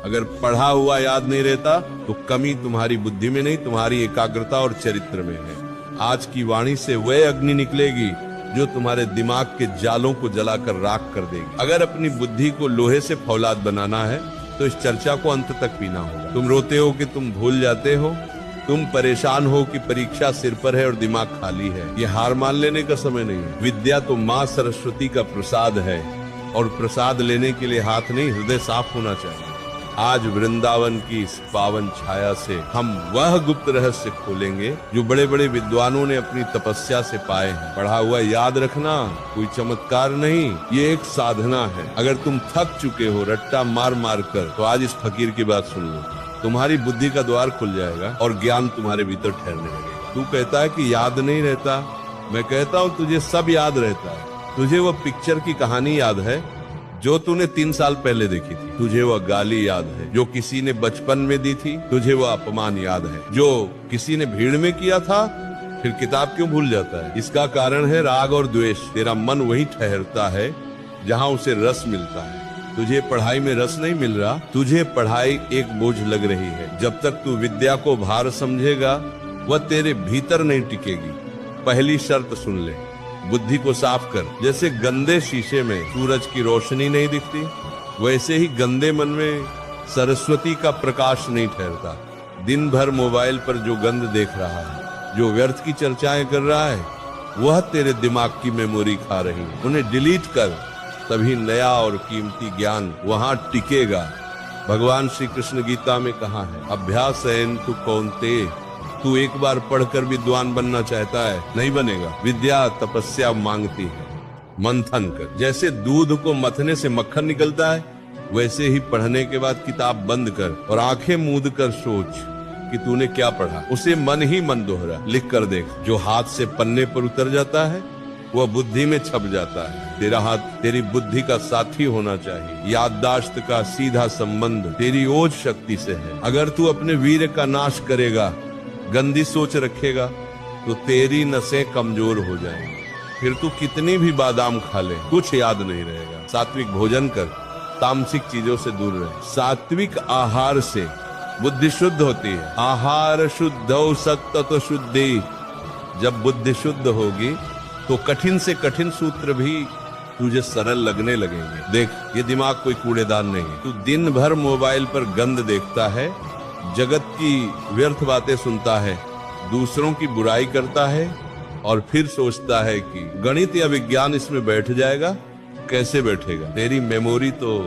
अगर पढ़ा हुआ याद नहीं रहता तो कमी तुम्हारी बुद्धि में नहीं, तुम्हारी एकाग्रता और चरित्र में है। आज की वाणी से वह अग्नि निकलेगी जो तुम्हारे दिमाग के जालों को जलाकर राख कर देगी। अगर अपनी बुद्धि को लोहे से फौलाद बनाना है तो इस चर्चा को अंत तक पीना होगा। तुम रोते हो कि तुम भूल जाते हो, तुम परेशान हो कि परीक्षा सिर पर है और दिमाग खाली है। ये हार मान लेने का समय नहीं है। विद्या तो माँ सरस्वती का प्रसाद है और प्रसाद लेने के लिए हाथ नहीं, हृदय साफ होना चाहिए। आज वृंदावन की इस पावन छाया से हम वह गुप्त रहस्य खोलेंगे जो बड़े बड़े विद्वानों ने अपनी तपस्या से पाए हैं। पढ़ा हुआ याद रखना कोई चमत्कार नहीं, ये एक साधना है। अगर तुम थक चुके हो रट्टा मार मार कर, तो आज इस फकीर की बात सुन लो। तुम्हारी बुद्धि का द्वार खुल जाएगा और ज्ञान तुम्हारे भीतर ठहरने लगेगा। तू कहता है कि याद नहीं रहता, मैं कहता हूँ तुझे सब याद रहता है। तुझे वो पिक्चर की कहानी याद है जो तूने 3 साल पहले देखी थी। तुझे वह गाली याद है जो किसी ने बचपन में दी थी। तुझे वह अपमान याद है जो किसी ने भीड़ में किया था। फिर किताब क्यों भूल जाता है? इसका कारण है राग और द्वेष। तेरा मन वहीं ठहरता है जहाँ उसे रस मिलता है। तुझे पढ़ाई में रस नहीं मिल रहा, तुझे पढ़ाई एक बोझ लग रही है। जब तक तू विद्या को भार समझेगा वह तेरे भीतर नहीं टिकेगी। पहली शर्त सुन ले, बुद्धि को साफ कर। जैसे गंदे शीशे में सूरज की रोशनी नहीं दिखती, वैसे ही गंदे मन में सरस्वती का प्रकाश नहीं ठहरता। दिन भर मोबाइल पर जो गंद देख रहा है, जो व्यर्थ की चर्चाएं कर रहा है, वह तेरे दिमाग की मेमोरी खा रही है। उन्हें डिलीट कर, तभी नया और कीमती ज्ञान वहां टिकेगा। भगवान श्री कृष्ण गीता में कहा है, अभ्यासेन तु कौन्तेय, तू एक बार पढ़कर विद्वान बनना चाहता है, नहीं बनेगा। विद्या तपस्या मांगती है, मंथन कर। जैसे दूध को मथने से मक्खन निकलता है, वैसे ही पढ़ने के बाद किताब बंद कर और आंखें मूंद कर सोच कि तूने क्या पढ़ा। उसे मन ही मन दोहरा, लिख कर देख। जो हाथ से पन्ने पर उतर जाता है वह बुद्धि में छप जाता है। तेरा हाथ तेरी बुद्धि का साथी होना चाहिए। याददाश्त का सीधा संबंध तेरी ओज शक्ति से है। अगर तू अपने वीर का नाश करेगा, गंदी सोच रखेगा, तो तेरी नसें कमजोर हो जाएंगी। फिर तू कितनी भी बादाम खा ले, कुछ याद नहीं रहेगा। सात्विक भोजन कर, तामसिक चीजों से दूर रहे। सात्विक आहार से बुद्धि शुद्ध होती है। आहार शुद्धौ सत्ततो शुद्धि। जब बुद्धि शुद्ध होगी तो कठिन से कठिन सूत्र भी तुझे सरल लगने लगेंगे। देख, ये दिमाग कोई कूड़ेदान नहीं है। तू दिन भर मोबाइल पर गंद देखता है, जगत की व्यर्थ बातें सुनता है, दूसरों की बुराई करता है और फिर सोचता है कि गणित या विज्ञान इसमें बैठ जाएगा। कैसे बैठेगा? तेरी मेमोरी तो